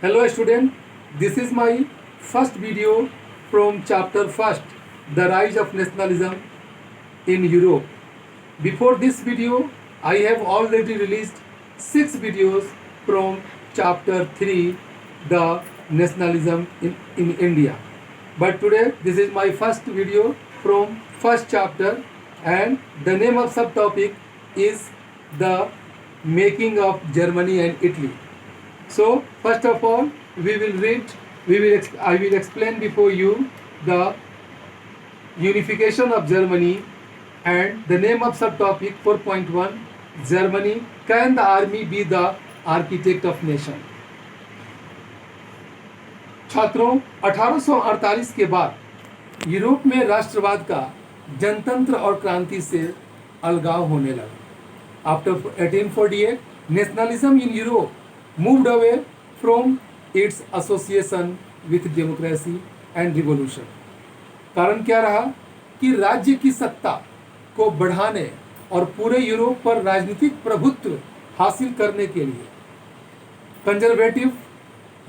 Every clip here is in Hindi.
Hello student, this is my first video from chapter first, The Rise of Nationalism in Europe. Before this video, I have already released 6 videos from chapter 3, The Nationalism in India. But today, this is my first video from first chapter and the name of subtopic is The Making of Germany and Italy. So first of all, I will explain before you the unification of Germany and the name of subtopic 4.1, Germany, can the army be the architect of nation? छात्रों, 1848 के बाद यूरोप में राष्ट्रवाद का जनतंत्र और क्रांति से अलगाव होने लगा। After 1848, nationalism in Europe moved away from its association with democracy and revolution. कारण क्या रहा कि राज्य की सत्ता को बढ़ाने और पूरे यूरोप पर राजनीतिक प्रभुत्व हासिल करने के लिए कंजर्वेटिव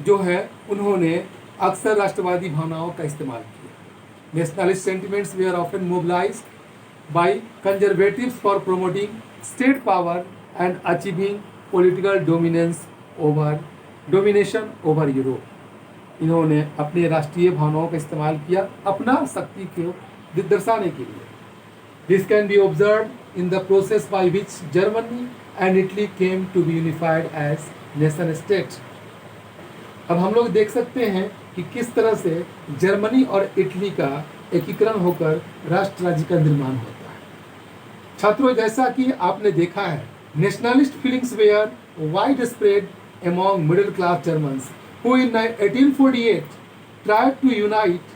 जो है उन्होंने अक्सर राष्ट्रवादी भावनाओं का इस्तेमाल किया। Nationalist sentiments were often mobilised by conservatives for promoting state power and achieving political domination over Europe. इन्होंने अपने राष्ट्रीय भावनाओं का इस्तेमाल किया अपना शक्ति को दर्शाने के लिए। This can be observe in the process by which Germany and Italy came to be unified as nation state. अब हम लोग देख सकते हैं कि किस तरह से जर्मनी और इटली का एकीकरण होकर राष्ट्र राज्य का निर्माण होता है। छात्रों, जैसा कि आपने देखा है, nationalist feelings were wide spread among middle class Germans who in 1848 tried to unite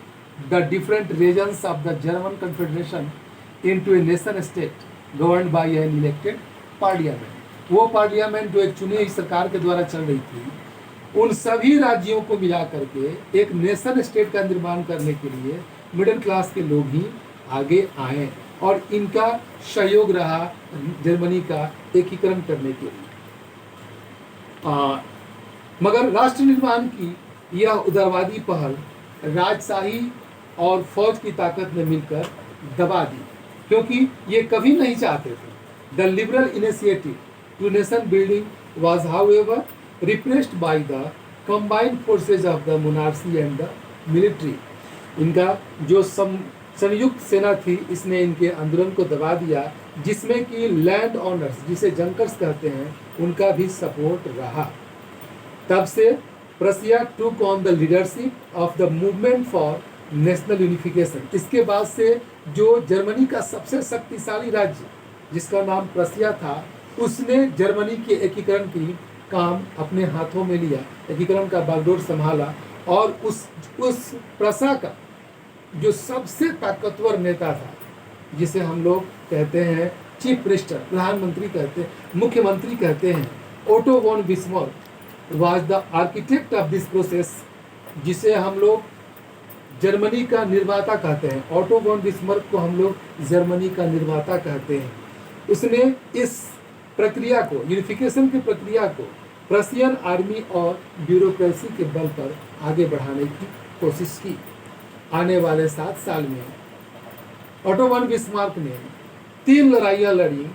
the different regions of the German Confederation into a nation state governed by an elected parliament. वो पार्लियामेंट जो एक चुनी हुई सरकार के द्वारा चल रही थी, उन सभी राज्यों को मिला करके एक नेशन स्टेट का निर्माण करने के लिए मिडिल क्लास के लोग ही आगे आए और इनका सहयोग रहा जर्मनी का एकीकरण करने के लिए। मगर राष्ट्र निर्माण की यह उदारवादी पहल राजशाही और फौज की ताकत ने मिलकर दबा दी, क्योंकि ये कभी नहीं चाहते थे। The liberal initiative to nation building was however repressed by the combined forces of the monarchy and the military. इनका जो संयुक्त सेना थी, इसने इनके आंदोलन को दबा दिया, जिसमें कि लैंड ऑनर्स, जिसे जंकर्स कहते हैं, उनका भी सपोर्ट रहा। तब से प्रशिया टूक on the leadership of the movement for national unification. इसके बाद से जो जर्मनी का सबसे शक्तिशाली राज्य जिसका नाम प्रशिया था, उसने जर्मनी के एकीकरण की काम अपने हाथों में लिया, एकीकरण का बागडोर संभाला और उस प्रशा का जो सबसे ताकतवर नेता था, जिसे हम लोग कहते हैं चीफ मिनिस्टर, प्रधानमंत्री कहते हैं, मुख्यमंत्री कहते हैं, Otto von Bismarck was the architect of this process, जिसे हम लोग जर्मनी का निर्माता कहते हैं। ओटो वॉन बिस्मार्क को हम लोग जर्मनी का निर्माता कहते हैं। उसने इस प्रक्रिया को, यूनिफिकेशन की प्रक्रिया को प्रशियन आर्मी और ब्यूरोक्रेसी के बल पर आगे बढ़ाने की कोशिश की। आने वाले 7 साल में ओटो वॉन बिस्मार्क ने 3 लड़ाइयाँ लड़ी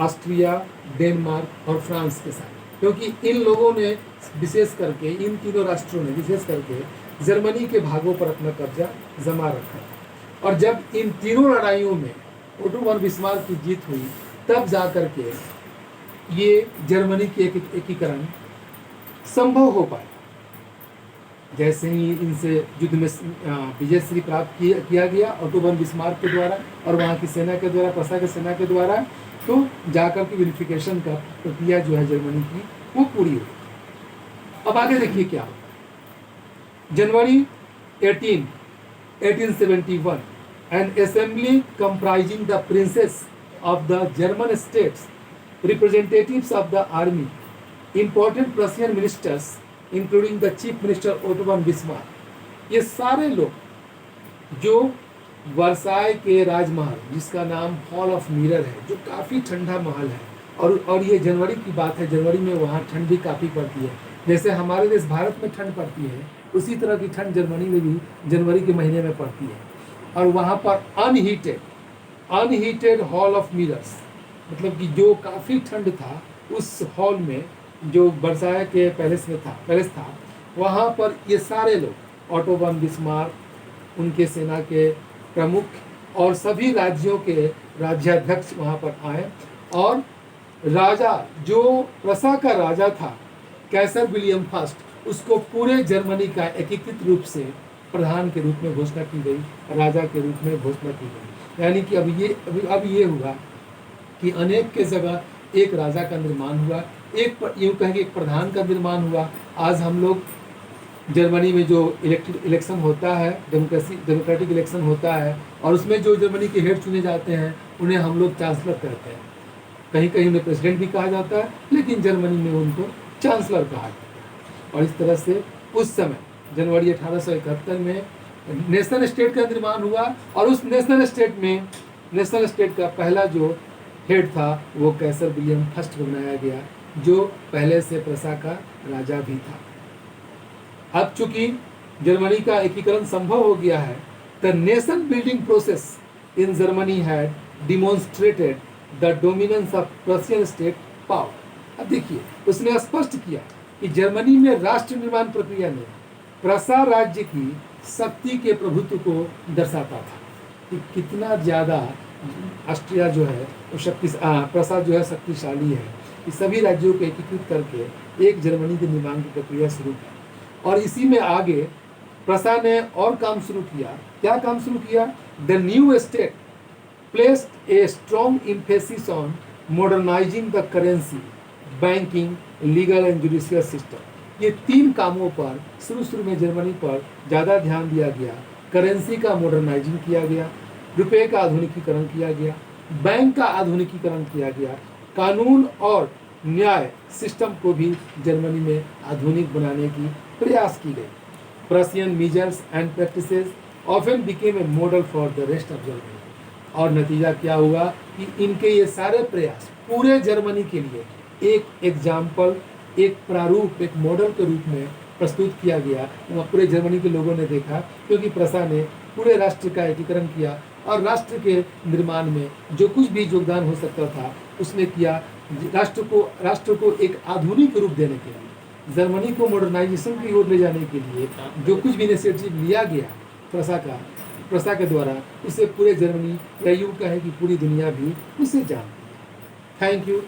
ऑस्ट्रिया, डेनमार्क और फ्रांस के साथ, क्योंकि इन लोगों ने विशेष करके, इन तीनों राष्ट्रों ने विशेष करके जर्मनी के भागों पर अपना कब्जा जमा रखा। और जब इन तीनों लड़ाइयों में ओटो वॉन बिस्मार्क की जीत हुई, तब जा कर के ये जर्मनी के एकीकरण संभव हो पाया। जैसे ही इनसे युद्ध में विजय प्राप्त किया गया ओटो वॉन बिस्मार्क के द्वारा और वहाँ की सेना के द्वारा, प्रशा की सेना के द्वारा, तो जाकर के यूनिफिकेशन का प्रक्रिया जो है जर्मनी की, वो पूरी हुई। अब आगे देखिए क्या होगा। January 18, 1871, an assembly comprising the princes of the German states, representatives of the army, important Prussian ministers including the chief minister Otto von Bismarck, ये सारे लोग जो वर्साय के राजमहल, जिसका नाम हॉल ऑफ मिरर है, जो काफ़ी ठंडा महल है, और ये जनवरी की बात है, जनवरी में वहाँ ठंड भी काफ़ी पड़ती है, जैसे हमारे देश भारत में ठंड पड़ती है, उसी तरह की ठंड जर्मनी में भी जनवरी के महीने में पड़ती है। और वहाँ पर अनहीटेड हॉल ऑफ मिरर्स, मतलब कि जो काफ़ी ठंड था उस हॉल में जो वर्साय के पैलेस था, वहाँ पर ये सारे लोग ऑटो वन बिस्मार्क, उनके सेना के प्रमुख और सभी राज्यों के राज्याध्यक्ष वहाँ पर आए। और राजा, जो प्रसा का राजा था कैसर विलियम फर्स्ट, उसको पूरे जर्मनी का एकीकृत रूप से प्रधान के रूप में घोषणा की गई, राजा के रूप में घोषणा की गई। यानी कि अब ये हुआ कि अनेक के जगह एक राजा का निर्माण हुआ, यूँ कहेंगे एक प्रधान का निर्माण हुआ। आज हम लोग जर्मनी में जो इलेक्शन होता है, डेमोक्रेटिक इलेक्शन होता है, और उसमें जो जर्मनी के हेड चुने जाते हैं उन्हें हम लोग चांसलर कहते हैं। कहीं कहीं उन्हें प्रेसिडेंट भी कहा जाता है, लेकिन जर्मनी में उनको चांसलर कहा जाता है। और इस तरह से उस समय जनवरी 1871 में नेशनल स्टेट का निर्माण हुआ, और उस नेशनल स्टेट का पहला जो हेड था वो कैसर विलियम फर्स्ट को बनाया गया, जो पहले से प्रसा का राजा भी था। अब चूंकि जर्मनी का एकीकरण संभव हो गया है, the nation building process in Germany had demonstrated the dominance of Prussian state power. अब देखिए, उसने स्पष्ट किया कि जर्मनी में राष्ट्र निर्माण प्रक्रिया ने प्रसा राज्य की शक्ति के प्रभुत्व को दर्शाता था कि कितना ज़्यादा ऑस्ट्रिया जो है वो प्रसा जो है शक्तिशाली है। इस सभी राज्यों को एकीकृत करके एक जर्मनी के निर्माण की प्रक्रिया शुरू की, और इसी में आगे प्रसा ने और काम शुरू किया। क्या काम शुरू किया? The new state placed a strong emphasis on modernising the currency, banking, legal and judicial system. ये 3 कामों पर शुरू में जर्मनी पर ज़्यादा ध्यान दिया गया। करेंसी का मॉडर्नाइजिंग किया गया, रुपये का आधुनिकीकरण किया गया, बैंक का आधुनिकीकरण किया गया, कानून और न्याय सिस्टम को भी जर्मनी में आधुनिक बनाने की प्रयास की गई। Prussian measures and practices often became a model for the rest of Germany. और नतीजा क्या हुआ कि इनके ये सारे प्रयास पूरे जर्मनी के लिए एक एग्जाम्पल, एक प्रारूप, एक मॉडल के रूप में प्रस्तुत किया गया। पूरे जर्मनी के लोगों ने देखा, क्योंकि प्रसा ने पूरे राष्ट्र का एकीकरण किया और राष्ट्र के निर्माण में जो कुछ भी योगदान हो सकता था उसने किया। राष्ट्र को एक आधुनिक रूप देने के लिए, जर्मनी को मॉडर्नाइजेशन की ओर ले जाने के लिए जो कुछ भी इनिशिएटिव लिया गया प्रसा के द्वारा, उसे पूरे जर्मनी या यूँ कहें कि पूरी दुनिया भी उसे जानती है। Thank you.